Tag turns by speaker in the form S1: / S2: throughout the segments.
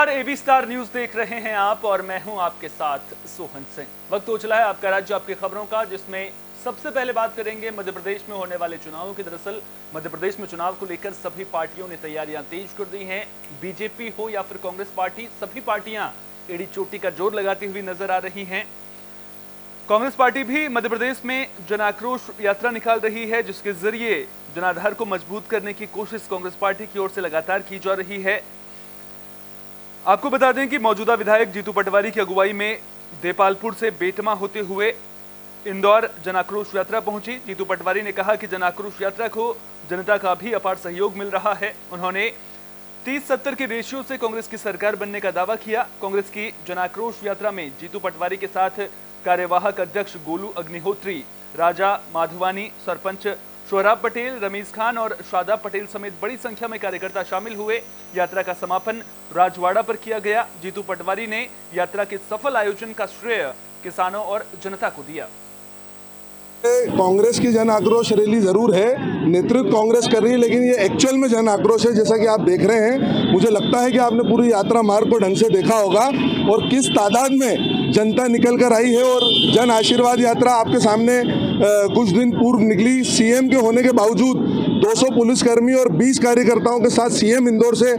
S1: नमस्कार, AB star news देख रहे हैं आप और मैं हूं आपके साथ सोहन सिंह। वक्त हो चला है आपका राज्य आपकी खबरों का, जिसमें सबसे पहले बात करेंगे मध्य प्रदेश में होने वाले चुनावों की। दरअसल मध्य प्रदेश में चुनाव को लेकर सभी पार्टियों ने तैयारियां तेज कर दी हैं। बीजेपी हो या फिर कांग्रेस पार्टी, सभी पार्टियां एड़ी चोटी का जोर लगाती हुई नजर आ रही हैं। कांग्रेस पार्टी भी मध्य प्रदेश में जन आक्रोश यात्रा निकाल रही है, जिसके जरिए जनाधार को मजबूत करने की कोशिश कांग्रेस पार्टी की ओर से लगातार की जा रही है। आपको बता दें कि मौजूदा विधायक जीतू पटवारी की अगुवाई में देपालपुर से बेटमा होते हुए इंदौर जन आक्रोश यात्रा पहुंची। जीतू पटवारी ने कहा कि जन आक्रोश यात्रा को जनता का भी अपार सहयोग मिल रहा है। उन्होंने 30-70 के रेशियो से कांग्रेस की सरकार बनने का दावा किया। कांग्रेस की जन आक्रोश यात्रा में जीतू पटवारी के साथ कार्यवाहक अध्यक्ष गोलू अग्निहोत्री, राजा माधवानी, सरपंच सोहराब पटेल, रमीज खान और शादाब पटेल समेत बड़ी संख्या में कार्यकर्ता शामिल हुए। यात्रा का समापन राजवाड़ा पर किया गया। जीतू पटवारी ने यात्रा के सफल आयोजन का श्रेय किसानों और जनता को दिया।
S2: कांग्रेस की जन आक्रोश रैली जरूर है, नेतृत्व कांग्रेस कर रही है, लेकिन ये एक्चुअल में जन आक्रोश है। जैसा कि आप देख रहे हैं, मुझे लगता है कि आपने पूरी यात्रा मार्ग को ढंग से देखा होगा और किस तादाद में जनता निकल कर आई है। और जन आशीर्वाद यात्रा आपके सामने कुछ दिन पूर्व निकली। सीएम के होने के बावजूद 200 पुलिसकर्मी और 20 कार्यकर्ताओं के साथ सीएम इंदौर से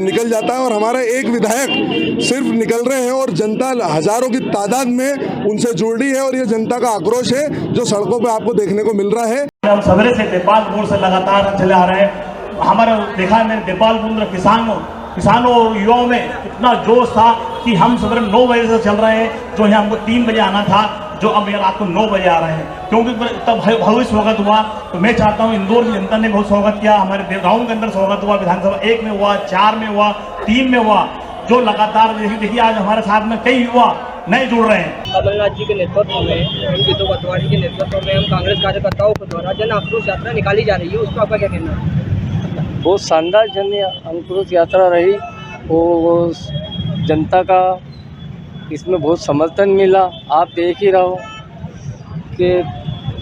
S2: निकल जाता है और हमारा एक विधायक सिर्फ निकल रहे हैं और जनता हजारों की तादाद में उनसे जुड़ रही है। और ये जनता का आक्रोश है जो सड़कों पे आपको देखने को मिल रहा है।
S3: हम सवेरे से देपालपुर से लगातार चले आ रहे हैं। हमारे देखा है मैंने देपालपुर में किसानों और युवाओं में इतना जोश था कि हम सवेरे 9 बजे से चल रहे हैं, जो यहाँ हमको 3 बजे आना था, जो अब रात को 9 बजे आ रहे हैं, क्योंकि तब भव्य स्वागत हुआ। तो मैं चाहता हूँ इंदौर की जनता ने बहुत स्वागत किया। हमारे गाँव के अंदर स्वागत हुआ, विधानसभा 1 में हुआ, 4 में हुआ, 3 में हुआ, जो लगातार देखिए आज हमारे साथ में कई युवा नए जुड़ रहे हैं।
S4: कमलनाथ जी के नेतृत्व में, जीतू पटवारी के नेतृत्व में हम कांग्रेस कार्यकर्ताओं के द्वारा जन आक्रोश यात्रा निकाली जा रही है, उसको आपका क्या कहना है?
S5: बहुत शानदार जन आक्रोश यात्रा रही और जनता का इसमें बहुत समर्थन मिला। आप देख ही रहो कि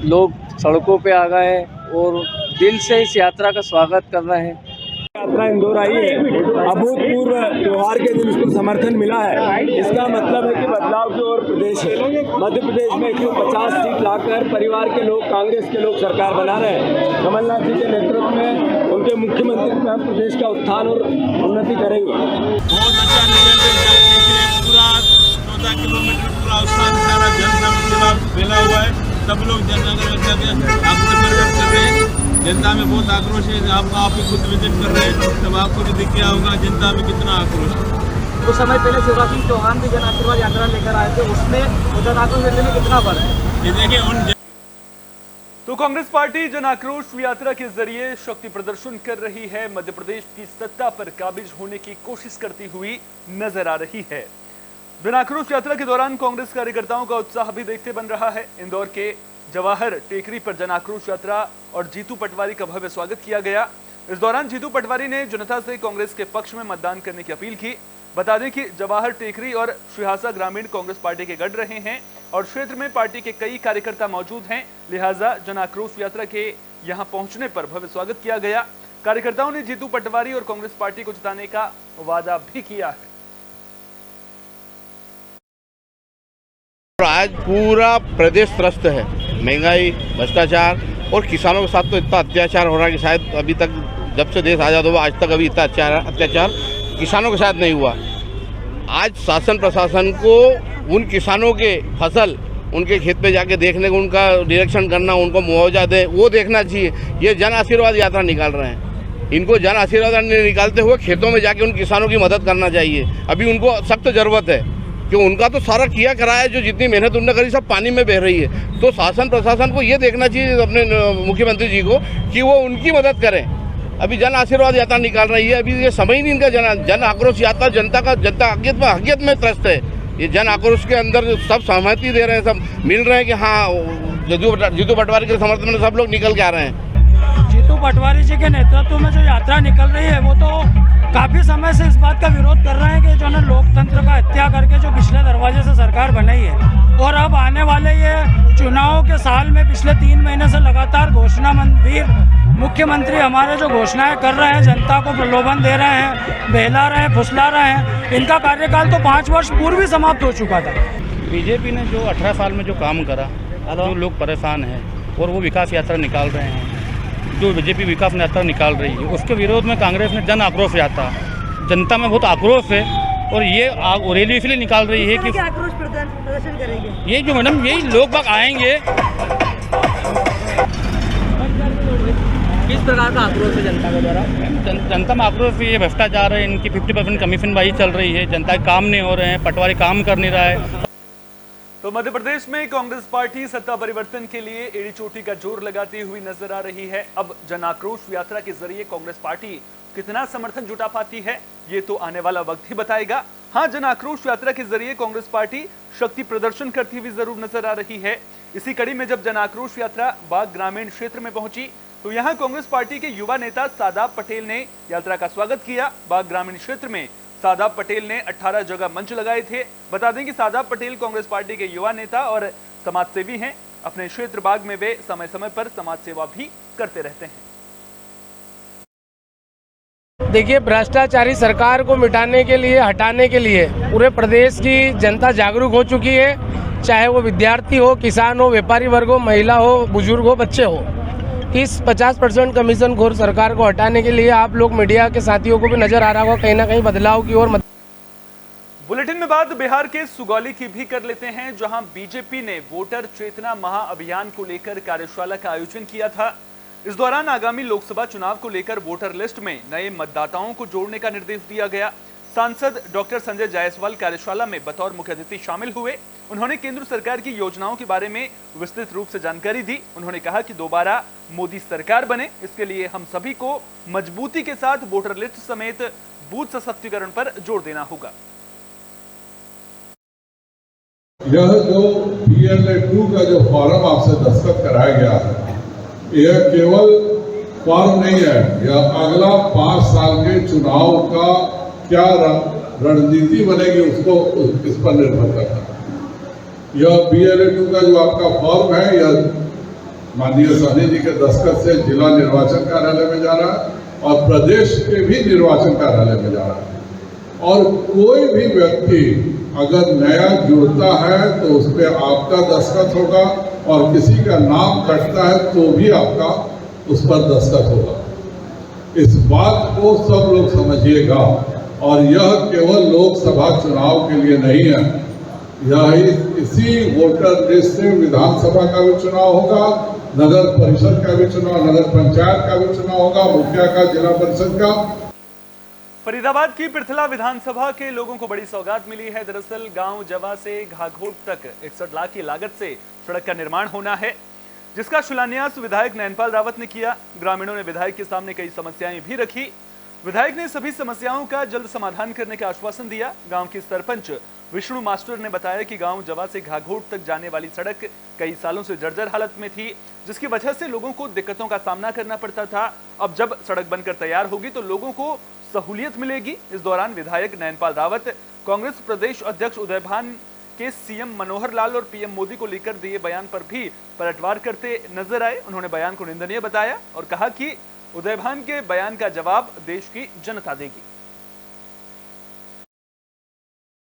S5: लोग सड़कों पे आ गए और दिल से इस यात्रा का स्वागत कर रहे हैं।
S6: यात्रा इंदौर आई है, अभूतपूर्व त्योहार के दिन इसको समर्थन मिला है। इसका मतलब है कि बदलाव की ओर प्रदेश है। मध्य प्रदेश में 150 सीट लाकर परिवार के लोग, कांग्रेस के लोग सरकार बना रहे हैं। कमलनाथ जी के नेतृत्व में, उनके मुख्यमंत्री में हम प्रदेश का उत्थान और उन्नति करेंगे।
S7: बहुत अच्छा रिजल्ट, पूरा 14 किलोमीटर पूरा उत्साह सारा जन फैला हुआ है। सब लोग जनता में बहुत आक्रोश है। आप ही खुद विजिट कर रहे हैं, तब आपको भी दिख गया होगा जनता में कितना आक्रोश है।
S4: कुछ समय पहले शिवराज सिंह चौहान भी जन आशीर्वाद यात्रा लेकर आए थे, उसमें जन आक्रोश यात्रा में कितना फर्क है?
S7: ये देखिए
S1: तो कांग्रेस पार्टी जन आक्रोश यात्रा के जरिए शक्ति प्रदर्शन कर रही है, मध्य प्रदेश की सत्ता पर काबिज होने की कोशिश करती हुई नजर आ रही है। जन आक्रोश यात्रा के दौरान कांग्रेस कार्यकर्ताओं का उत्साह भी देखते बन रहा है। इंदौर के जवाहर टेकरी पर जन आक्रोश यात्रा और जीतू पटवारी का भव्य स्वागत किया गया। इस दौरान जीतू पटवारी ने जनता से कांग्रेस के पक्ष में मतदान करने की अपील की। बता दें कि जवाहर टेकरी और श्रीहासा ग्रामीण कांग्रेस पार्टी के गढ़ रहे हैं और क्षेत्र में पार्टी के कई कार्यकर्ता मौजूद हैं, लिहाजा जन आक्रोश यात्रा के यहां पहुंचने पर भव्य स्वागत किया गया। कार्यकर्ताओं ने जीतू पटवारी और कांग्रेस पार्टी को जिताने का वादा भी किया है।
S8: आज पूरा प्रदेश त्रस्त है, महंगाई, भ्रष्टाचार और किसानों के साथ तो इतना अत्याचार हो रहा है कि शायद अभी तक, जब से देश आज़ाद हुआ आज तक अभी इतना अत्याचार किसानों के साथ नहीं हुआ। आज शासन प्रशासन को उन किसानों के फसल उनके खेत पे जाके देखने को, उनका निरीक्षण करना, उनको मुआवजा दे, वो देखना चाहिए। ये जन आशीर्वाद यात्रा निकाल रहे हैं, इनको जन आशीर्वाद निकालते हुए खेतों में जाके उन किसानों की मदद करना चाहिए। अभी उनको सख्त ज़रूरत है कि उनका तो सारा किया कराया, जो जितनी मेहनत उन्होंने करी सब पानी में बह रही है। तो शासन प्रशासन को ये देखना चाहिए अपने मुख्यमंत्री जी को कि वो उनकी मदद करें। अभी जन आशीर्वाद यात्रा निकाल रही है, अभी ये समय ही नहीं इनका जन आक्रोश यात्रा। जनता हकीकत में त्रस्त है। ये जन आक्रोश के अंदर सब सहमति दे रहे हैं, सब मिल रहे हैं कि हाँ जीतू पटवारी के समर्थन में सब लोग निकल के आ रहे हैं।
S9: जीतू पटवारी जी के नेतृत्व में जो यात्रा निकल रही है, वो तो काफी समय से इस बात का विरोध कर रहे हैं कि जो है लोकतंत्र का हत्या करके जो पिछले दरवाजे से सरकार बनाई है, और अब आने वाले ये चुनाव के साल में पिछले 3 महीने से लगातार घोषणा मंदिर मुख्यमंत्री हमारे जो घोषणाएं कर रहे हैं, जनता को प्रलोभन दे रहे हैं, बहला रहे हैं, फुसला रहे हैं। इनका कार्यकाल तो 5 वर्ष पूर्व ही समाप्त हो चुका था।
S10: बीजेपी ने जो 18 साल में जो काम करा, जो लोग परेशान हैं और वो विकास यात्रा निकाल रहे हैं, जो बीजेपी विकास यात्रा निकाल रही है, उसके विरोध में कांग्रेस ने जन आक्रोश यात्रा, जनता में बहुत आक्रोश है और ये रैली इसलिए निकाल रही है कि
S4: आक्रोश प्रदर्शन करेंगे।
S10: ये जो मैडम यही लोग बाग आएंगे।
S4: किस प्रकार का आक्रोश है जनता के द्वारा?
S10: जनता में आक्रोश ये भ्रष्टाचार है, इनकी 50% कमीशन बाजी चल रही है, जनता के काम नहीं हो रहे हैं, पटवारी काम कर नहीं रहा है।
S1: तो मध्य प्रदेश में कांग्रेस पार्टी सत्ता परिवर्तन के लिए एड़ी चोटी का जोर लगाती हुई नजर आ रही है। अब जन आक्रोश यात्रा के जरिए कांग्रेस पार्टी कितना समर्थन जुटा पाती है, ये तो आने वाला वक्त ही बताएगा। हाँ, जन आक्रोश यात्रा के जरिए कांग्रेस पार्टी शक्ति प्रदर्शन करती हुई जरूर नजर आ रही है। इसी कड़ी में जब जन आक्रोश यात्रा बाग ग्रामीण क्षेत्र में पहुंची तो यहाँ कांग्रेस पार्टी के युवा नेता सादाब पटेल ने यात्रा का स्वागत किया। बाग ग्रामीण क्षेत्र में सादाब पटेल ने 18 जगह मंच लगाए थे। बता दें कि सादाब पटेल कांग्रेस पार्टी के युवा नेता और समाजसेवी हैं। अपने क्षेत्र बाग में वे समय समय पर समाज सेवा भी करते रहते हैं।
S11: देखिए, भ्रष्टाचारी सरकार को मिटाने के लिए, हटाने के लिए पूरे प्रदेश की जनता जागरूक हो चुकी है। चाहे वो विद्यार्थी हो, किसान हो, व्यापारी वर्ग हो, महिला हो, बुजुर्ग हो, बच्चे हो। इस 50% कमीशन खोर सरकार को हटाने के लिए आप लोग मीडिया के साथियों को भी नजर आ रहा होगा कहीं ना कहीं बदलाव की ओर।
S1: बुलेटिन में बात बिहार के सुगौली की भी कर लेते हैं, जहां बीजेपी ने वोटर चेतना महाअभियान को लेकर कार्यशाला का आयोजन किया था। इस दौरान आगामी लोकसभा चुनाव को लेकर वोटर लिस्ट में नए मतदाताओं को जोड़ने का निर्देश दिया गया। सांसद डॉक्टर संजय जायसवाल कार्यशाला में बतौर मुख्य अतिथि शामिल हुए। उन्होंने केंद्र सरकार की योजनाओं के बारे में विस्तृत रूप से जानकारी दी। उन्होंने कहा कि दोबारा मोदी सरकार बने, इसके लिए हम सभी को मजबूती के साथ वोटर लिस्ट समेत बूथ सशक्तिकरण पर जोर देना होगा।
S12: यह जो BLA-2 का जो फॉर्म आपसे दस्तखत कराया गया है, यह केवल फॉर्म नहीं है, यह अगला 5 साल के चुनाव का क्या रणनीति बनेगी उसको इस पर निर्भर करता है। यह BLA-2 का जो आपका फॉर्म है, यह माननीय सहनी जी के दस्तखत से जिला निर्वाचन कार्यालय में जा रहा है और प्रदेश के भी निर्वाचन कार्यालय में जा रहा है। और कोई भी व्यक्ति अगर नया जुड़ता है तो उस पर आपका दस्तखत होगा और किसी का नाम कटता है तो भी आपका उस पर दस्तखत होगा। इस बात को सब लोग समझिएगा और यह केवल लोकसभा चुनाव के लिए नहीं है, यह इसी वोटर लिस्ट से विधानसभा का भी चुनाव होगा, नगर परिषद का भी चुनाव, नगर पंचायत का भी चुनाव होगा, मुखिया का, जिला परिषद का।
S1: फरीदाबाद की पृथला विधानसभा के लोगों को बड़ी सौगात मिली है। दरअसल गांव जवा से घाघोट तक 61 लाख की लागत से सड़क का निर्माण होना है, जिसका शिलान्यास विधायक नैनपाल रावत ने किया। ग्रामीणों ने विधायक के सामने कई समस्याएं भी रखी। विधायक ने सभी समस्याओं का जल्द समाधान करने का आश्वासन दिया। गांव की सरपंच विष्णु मास्टर ने बताया कि गांव जवा से घाघोट तक जाने वाली सड़क कई सालों से जर्जर हालत में थी, जिसकी वजह से लोगों को दिक्कतों का सामना करना पड़ता था। अब जब सड़क बनकर तैयार होगी तो लोगों को सहूलियत मिलेगी। इस दौरान विधायक नैनपाल रावत कांग्रेस प्रदेश अध्यक्ष उदय भान के सीएम मनोहर लाल और पीएम मोदी को लेकर दिए बयान पर भी पलटवार करते नजर आए। उन्होंने बयान को निंदनीय बताया और कहा कि उदय भान के बयान का जवाब देश की जनता देगी।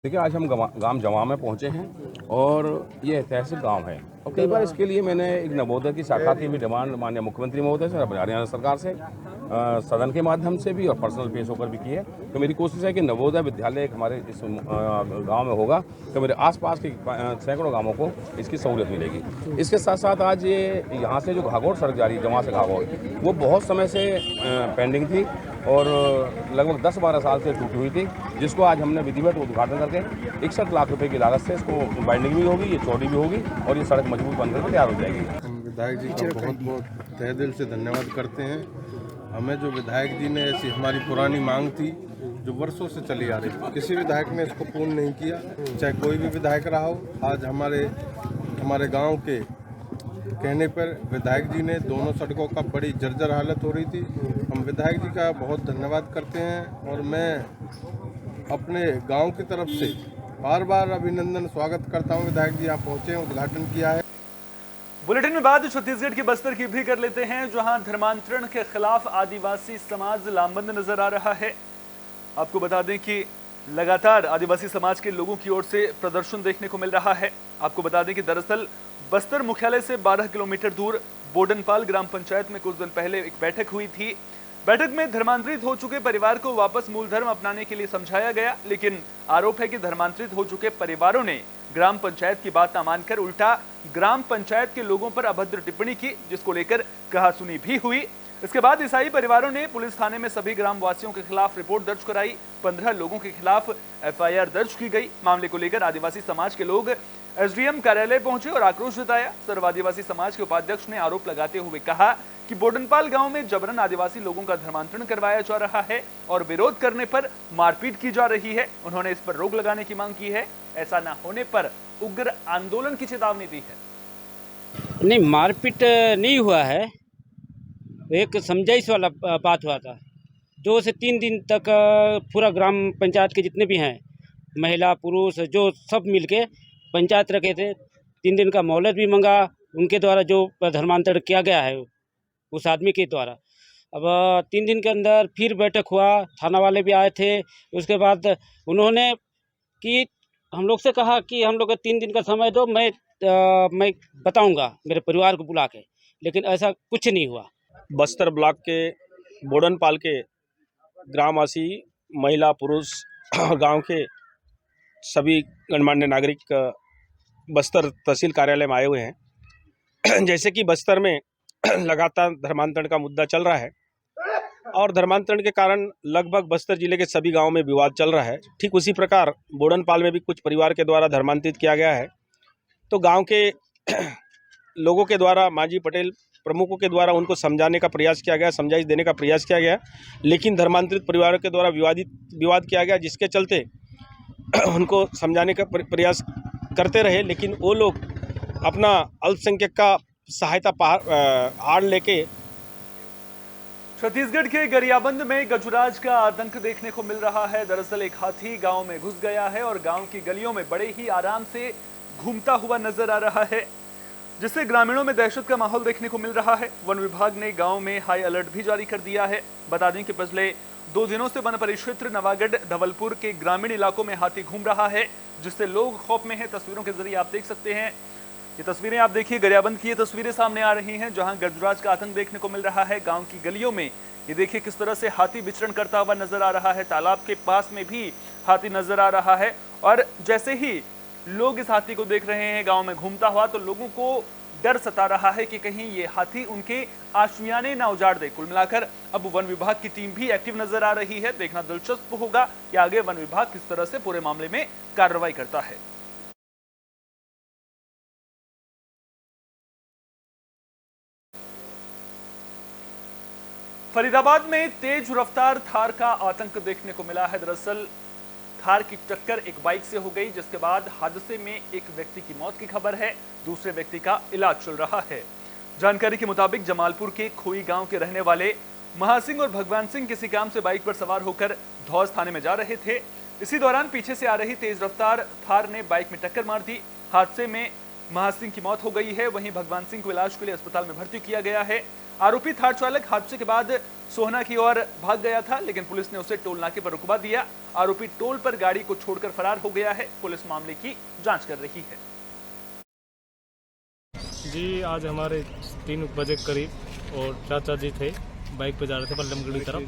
S13: देखिए, आज हम गांव जवा में पहुंचे हैं और ये ऐतिहासिक गांव है और कई बार इसके लिए मैंने एक नवोदय की शाखा की भी डिमांड माननीय मुख्यमंत्री महोदय से, हरियाणा सरकार से, सदन के माध्यम से भी और पर्सनल पेश होकर भी की है। तो मेरी कोशिश है कि नवोदय विद्यालय एक हमारे इस गांव में होगा तो मेरे आसपास के सैकड़ों गांवों को इसकी सहूलियत मिलेगी। इसके साथ साथ आज ये यहाँ से जो घाघोट सड़क जा रही है जवा से घाघोट, वो बहुत समय से पेंडिंग थी और लगभग 10-12 साल से टूटी हुई थी, जिसको आज हमने विधिवत उद्घाटन करके 61 लाख रुपए की लागत से इसको बाइंडिंग भी होगी, ये चौड़ी भी होगी और ये सड़क मजबूत बनकर तैयार हो जाएगी।
S14: हम विधायक जी का बहुत बहुत तहे दिल से धन्यवाद करते हैं। हमें जो विधायक जी ने ऐसी हमारी पुरानी मांग थी जो वर्षों से चली आ रही थी, किसी विधायक ने इसको पूर्ण नहीं किया, चाहे कोई भी विधायक रहा हो। आज हमारे गांव के कहने पर विधायक जी ने दोनों सड़कों का बड़ी जर्जर हालत हो रही थी। हम विधायक जी का बहुत धन्यवाद करते हैं और मैं अपने गांव की तरफ से बार बार अभिनंदन स्वागत करता हूं। विधायक जी यहाँ पहुँचे, उद्घाटन किया है।
S1: बुलेटिन में बात छत्तीसगढ़ की बस्तर की भी कर लेते हैं, जहां धर्मांतरण के खिलाफ आदिवासी समाज लामबंद नजर आ रहा है। आपको बता दें कि लगातार आदिवासी समाज के लोगों की ओर से प्रदर्शन देखने को मिल रहा है। आपको बता दें कि दरअसल बस्तर मुख्यालय से 12 किलोमीटर दूर बोडनपाल ग्राम पंचायत में कुछ दिन पहले एक बैठक हुई थी। बैठक में धर्मांतरित हो चुके परिवार को वापस मूल धर्म अपनाने के लिए समझाया गया, लेकिन आरोप है कि धर्मांतरित हो चुके परिवारों ने ग्राम पंचायत की बात न मानकर उल्टा ग्राम पंचायत के लोगों पर अभद्र टिप्पणी की, जिसको लेकर कहासुनी भी हुई। इसके बाद ईसाई परिवारों ने पुलिस थाने में सभी ग्रामवासियों के खिलाफ रिपोर्ट दर्ज कराई। 15 लोगों के खिलाफ एफआईआर दर्ज की गई। मामले को लेकर आदिवासी समाज के लोग एसडीएम कार्यालय पहुंचे और आक्रोश जताया। सर्व आदिवासी समाज के उपाध्यक्ष ने आरोप लगाते हुए कहा कि बोडनपाल गांव में जबरन आदिवासी लोगों का धर्मांतरण करवाया जा रहा है और विरोध करने पर मारपीट की जा रही है। उन्होंने इस पर रोक लगाने की मांग की है। ऐसा न होने पर उग्र आंदोलन की चेतावनी दी है।
S15: नहीं, मारपीट नहीं हुआ है, एक समझाइश वाला बात हुआ था। 2 से 3 दिन तक पूरा ग्राम पंचायत के जितने भी हैं, महिला पुरुष जो सब मिलके पंचायत रखे थे। 3 दिन का मोहलत भी मंगा उनके द्वारा, जो धर्मांतरण किया गया है उस आदमी के द्वारा। अब 3 दिन के अंदर फिर बैठक हुआ, थाना वाले भी आए थे। उसके बाद उन्होंने कि हम लोग से कहा कि हम लोग को 3 दिन का समय दो, मैं बताऊंगा मेरे परिवार को बुला के, लेकिन ऐसा कुछ नहीं हुआ।
S16: बस्तर ब्लॉक के बोडनपाल के ग्रामवासी, महिला पुरुष और गांव के सभी गणमान्य नागरिक बस्तर तहसील कार्यालय में आए हुए हैं। जैसे कि बस्तर में लगातार धर्मांतरण का मुद्दा चल रहा है और धर्मांतरण के कारण लगभग बस्तर जिले के सभी गांवों में विवाद चल रहा है। ठीक उसी प्रकार बोडनपाल में भी कुछ परिवार के द्वारा धर्मांतरित किया गया है। तो गांव के लोगों के द्वारा, मांझी पटेल प्रमुखों के द्वारा उनको समझाने का प्रयास किया गया, समझाइश देने का प्रयास किया गया, लेकिन धर्मांतरित परिवारों के द्वारा विवाद किया गया, जिसके चलते उनको समझाने का प्रयास करते रहे, लेकिन वो लोग अपना अल्पसंख्यक का सहायता आड़ लेके।
S1: छत्तीसगढ़ के गरियाबंद में गजराज का आतंक देखने को मिल रहा है। दरअसल एक हाथी गांव में घुस गया है और गांव की गलियों में बड़े ही आराम से घूमता हुआ नजर आ रहा है, जिससे ग्रामीणों में दहशत का माहौल देखने को मिल रहा है। वन विभाग ने गांव में हाई अलर्ट भी जारी कर दिया है। बता दें कि पिछले 2 दिनों से वन परिक्षेत्र नवागढ़ धवलपुर के ग्रामीण इलाकों में हाथी घूम रहा है, जिससे लोग खौफ में हैं। तस्वीरों के जरिए आप देख सकते हैं, ये तस्वीरें आप देखिए, गरियाबंद की ये तस्वीरें सामने आ रही हैं, जहां गजराज का आतंक देखने को मिल रहा है। गांव की गलियों में ये देखिए किस तरह से हाथी विचरण करता हुआ नजर आ रहा है। तालाब के पास में भी हाथी नजर आ रहा है और जैसे ही लोग इस हाथी को देख रहे हैं गांव में घूमता हुआ, तो लोगों को डर सता रहा है कि कहीं ये हाथी उनके आशियाने ना उजाड़ दे। कुल मिलाकर अब वन विभाग की टीम भी एक्टिव नजर आ रही है। देखना दिलचस्प होगा कि आगे वन विभाग किस तरह से पूरे मामले में कार्रवाई करता है। फरीदाबाद में तेज रफ्तार थार का आतंक देखने को मिला है। दरअसल थार की टक्कर एक बाइक से हो गई, जिसके बाद हादसे में एक व्यक्ति की मौत की खबर है, दूसरे व्यक्ति का इलाज चल रहा है। जानकारी के मुताबिक जमालपुर के खोई गांव के रहने वाले महासिंह और भगवान सिंह किसी काम से बाइक पर सवार होकर धौस थाने में जा रहे थे। इसी दौरान पीछे से आ रही तेज रफ्तार थार ने बाइक में टक्कर मार दी। हादसे में महासिंह की मौत हो गई है, वहीं भगवान सिंह को इलाज के लिए अस्पताल में भर्ती किया गया है। आरोपी थार चालक हादसे के बाद सोहना की ओर भाग गया था, लेकिन पुलिस ने उसे टोल नाके पर रुकवा दिया। आरोपी टोल पर गाड़ी को छोड़कर फरार हो गया है। पुलिस मामले की जांच कर रही है।
S17: जी, आज हमारे 3 बजे करीब और चाचा जी थे, बाइक पे जा रहे थे बल्लमगढ़ी तरफ,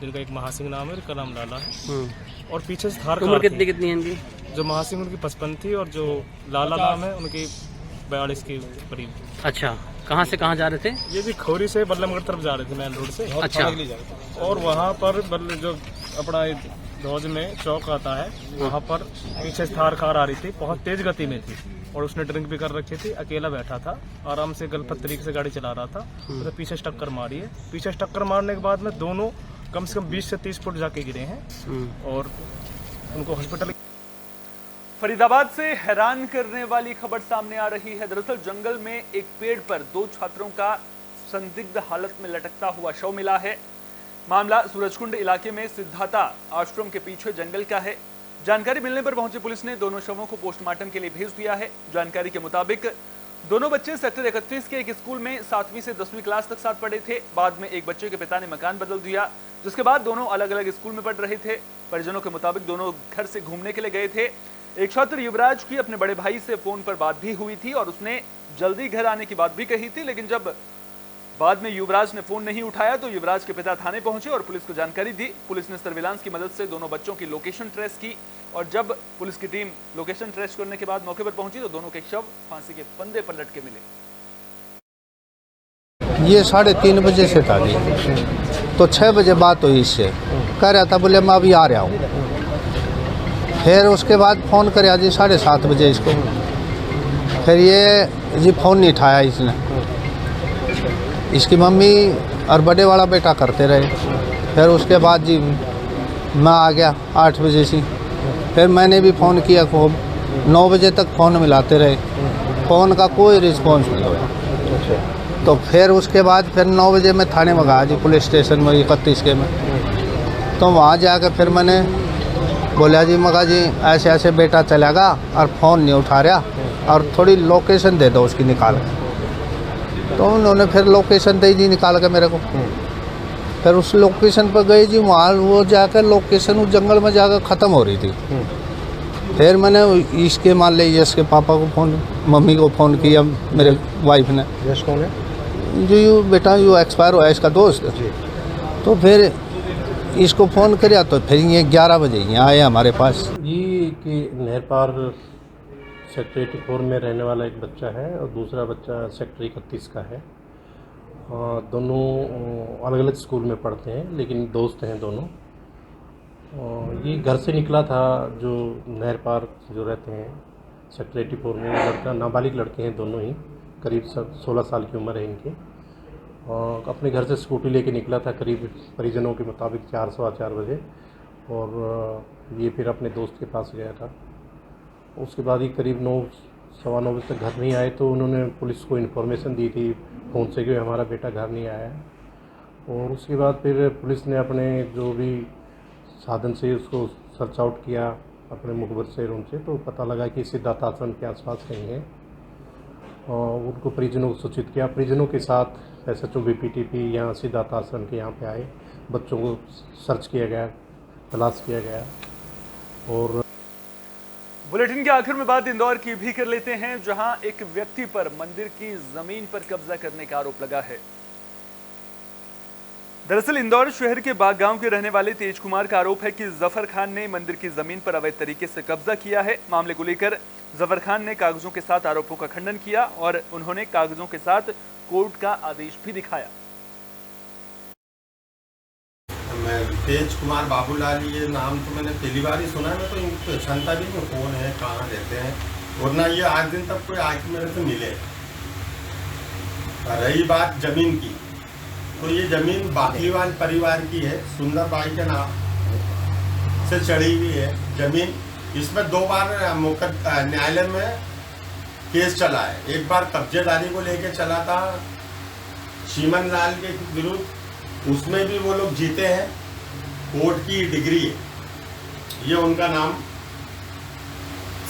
S17: जिनका एक महासिंह नाम है और का नाम लाला है। और पीछे से थार
S15: उम्र कितनी है इनकी?
S17: जो महासिंह उनकी 55 थी और जो लाला नाम है उनकी 42 के करीब।
S15: अच्छा, कहाँ से कहाँ जा रहे थे?
S17: ये भी खोरी से बल्लमगढ़ तरफ जा रहे थे, मेन रोड से।
S15: अच्छा।
S17: और वहाँ पर जो अपना धौज में चौक आता है, वहाँ पर पीछे से थार कार आ रही थी, बहुत तेज गति में थी और उसने ड्रिंक भी कर रखी थी। अकेला बैठा था, आराम से गलत तरीके से गाड़ी चला रहा था, तो पीछे से टक्कर मारी है। पीछे से टक्कर मारने के बाद में दोनों कम से कम 20 से 30 फुट जाके गिरे हैं और उनको हॉस्पिटल।
S1: फरीदाबाद से हैरान करने वाली खबर सामने आ रही है। दरअसल जंगल में एक पेड़ पर 2 छात्रों का संदिग्ध हालत में लटकता हुआ शव मिला है। मामला सूरजकुंड इलाके में सिद्धाता आश्रम के पीछे जंगल का है। जानकारी मिलने पर पहुंची पुलिस ने दोनों शवों को पोस्टमार्टम के लिए भेज दिया है। जानकारी के मुताबिक दोनों बच्चे सेक्टर 31 के एक स्कूल में 7वीं से 10वीं क्लास तक साथ पढ़े थे। बाद में एक बच्चे के पिता ने मकान बदल दिया, जिसके बाद दोनों अलग अलग स्कूल में पढ़ रहे थे। परिजनों के मुताबिक दोनों घर से घूमने के लिए गए थे। एक छात्र युवराज की अपने बड़े भाई से फोन पर बात भी हुई थी और उसने जल्दी घर आने की बात भी कही थी, लेकिन जब बाद में युवराज ने फोन नहीं उठाया तो युवराज के पिता थाने पहुंचे और पुलिस को जानकारी दी। पुलिस ने सर्विलांस की मदद से दोनों बच्चों की लोकेशन ट्रेस की और जब पुलिस की टीम लोकेशन ट्रेस करने के बाद मौके पर पहुंची तो दोनों के शव फांसी के फंदे पर लटके मिले।
S18: ये 3:30 बजे से था जी, तो 6 बजे बात हुई इससे, कह रहा था बोले मैं अभी आ रहा हूँ। फिर उसके बाद फ़ोन कराया जी 7:30 बजे इसको, फिर ये जी फ़ोन नहीं उठाया इसने। इसकी मम्मी और बड़े वाला बेटा करते रहे। फिर उसके बाद जी मैं आ गया 8 बजे से। फिर मैंने भी फ़ोन किया खूब, 9 बजे तक फ़ोन मिलाते रहे, फ़ोन का कोई रिस्पॉन्स नहीं हुआ। तो फिर उसके बाद फिर 9 बजे मैं थाने में गया जी, पुलिस स्टेशन में 31 के में। तो वहाँ जाकर फिर मैंने बोला जी मगा जी ऐसे ऐसे बेटा चलेगा और फ़ोन नहीं उठा रहा और थोड़ी लोकेशन दे दो उसकी निकाल के। तो उन्होंने फिर लोकेशन दे दी निकाल के मेरे को। फिर उस लोकेशन पर गई जी, वहाँ वो जाकर लोकेशन उस जंगल में जाकर ख़त्म हो रही थी। फिर मैंने इसके मान लीजिए इसके पापा को फ़ोन, मम्मी को फ़ोन किया मेरे वाइफ ने।
S19: यश कौन है?
S18: जो यू बेटा यू एक्सपायर हुआ इसका दोस्त। तो फिर इसको फ़ोन किया तो फिर ये 11 बजे यहाँ आए हमारे पास।
S19: ये कि नहर पार सेक्टर 84 में रहने वाला एक बच्चा है और दूसरा बच्चा सेक्टर 31 का है। दोनों अलग अलग स्कूल में पढ़ते हैं लेकिन दोस्त हैं दोनों। ये घर से निकला था, जो नहर पार जो रहते हैं सेक्टर 84 में, लड़का नाबालिग लड़के हैं दोनों ही, करीब 16 साल की उम्र है इनकी। अपने घर से स्कूटी लेके निकला था करीब परिजनों के मुताबिक 4-4 बजे, और ये फिर अपने दोस्त के पास गया था। उसके बाद ही करीब 9-9:15 बजे तक घर नहीं आए, तो उन्होंने पुलिस को इन्फॉर्मेशन दी थी फ़ोन से कि हमारा बेटा घर नहीं आया है। और उसके बाद फिर पुलिस ने अपने जो भी साधन से उसको सर्च आउट किया अपने मुखबिर से रूम से, तो पता लगा कि सिद्धार्थ आश्रम के आसपास कहीं है। और उनको परिजनों को सूचित किया। परिजनों के साथ SHO BPTP यहाँ सिद्धार्थ आश्रम के यहाँ पे आए, बच्चों को सर्च किया गया, तलाश किया गया। और
S1: बुलेटिन के आखिर में बात इंदौर की भी कर लेते हैं, जहां एक व्यक्ति पर मंदिर की जमीन पर कब्जा करने का आरोप लगा है। दरअसल इंदौर शहर के बाग गांव के रहने वाले तेज कुमार का आरोप है कि जफर खान ने मंदिर की जमीन पर अवैध तरीके से कब्जा किया है। मामले को लेकर जफर खान ने कागजों के साथ आरोपों का खंडन किया और उन्होंने कागजों के साथ कोर्ट का आदेश भी दिखाया।
S14: मैं तेज कुमार बाबूलाल, ये नाम तो मैंने पहली बार ही सुना है। मैं तो इनको पहचानता भी नहीं, कौन है, कहाँ रहते हैं, वरना ये आज दिन तक कोई आके मेरे से मिले। रही बात जमीन की, तो ये जमीन बाकलीवाल परिवार की है, सुंदर बाई के नाम से चढ़ी हुई है जमीन। इसमें 2 बार न्यायालय में केस चला है। एक बार कब्जेदारी को लेके चला था चीमन लाल के विरुद्ध, उसमें भी वो लोग जीते हैं। कोर्ट की डिग्री है, ये उनका नाम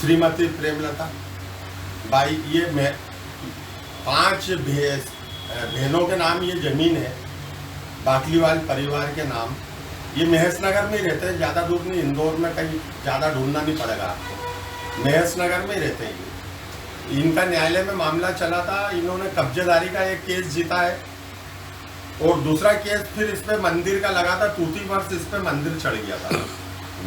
S14: श्रीमती प्रेमलता बाई। ये 5 बहनों के नाम ये जमीन है, बाकलीवाल परिवार के नाम। ये महेश नगर में ही रहते हैं, ज़्यादा दूर नहीं, इंदौर में कहीं ज़्यादा ढूंढना नहीं पड़ेगा आपको, महेश नगर में ही रहते हैं। इनका न्यायालय में मामला चला था, इन्होंने कब्जेदारी का एक केस जीता है और दूसरा केस फिर इस पे मंदिर का लगा था, तूती वर्ष इस पे मंदिर चढ़ गया था,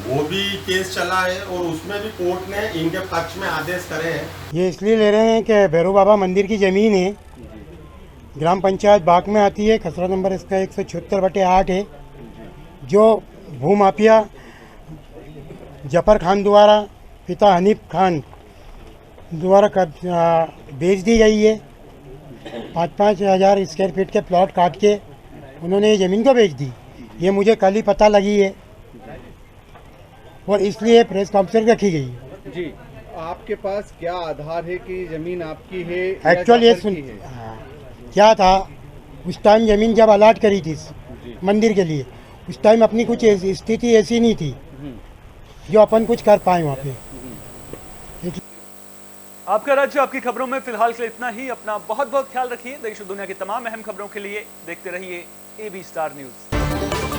S14: वो भी केस चला है और उसमें भी कोर्ट ने इनके पक्ष में आदेश करे हैं।
S20: ये इसलिए ले रहे हैं कि भैरव बाबा मंदिर की ज़मीन है, ग्राम पंचायत बाग में आती है, खसरा नंबर इसका 176/8 है, जो भूमाफिया जफर खान द्वारा पिता हनीफ खान द्वारा बेच दी गई है। 5-5 हज़ार स्क्वायर फीट के प्लॉट काट के उन्होंने ये ज़मीन को बेच दी। ये मुझे कल ही पता लगी है और इसलिए प्रेस कॉन्फ्रेंस रखी गई है।
S21: जी, आपके पास क्या आधार है कि ज़मीन आपकी है?
S20: एक्चुअल ये क्या था, उस टाइम ज़मीन जब अलाट करी थी मंदिर के लिए, उस टाइम अपनी कुछ स्थिति ऐसी नहीं थी जो अपन कुछ कर पाए वहाँ पे।
S1: आपका राज्य आपकी खबरों में फिलहाल के लिए इतना ही। अपना बहुत बहुत ख्याल रखिए। देश और दुनिया की तमाम अहम खबरों के लिए देखते रहिए AB स्टार न्यूज।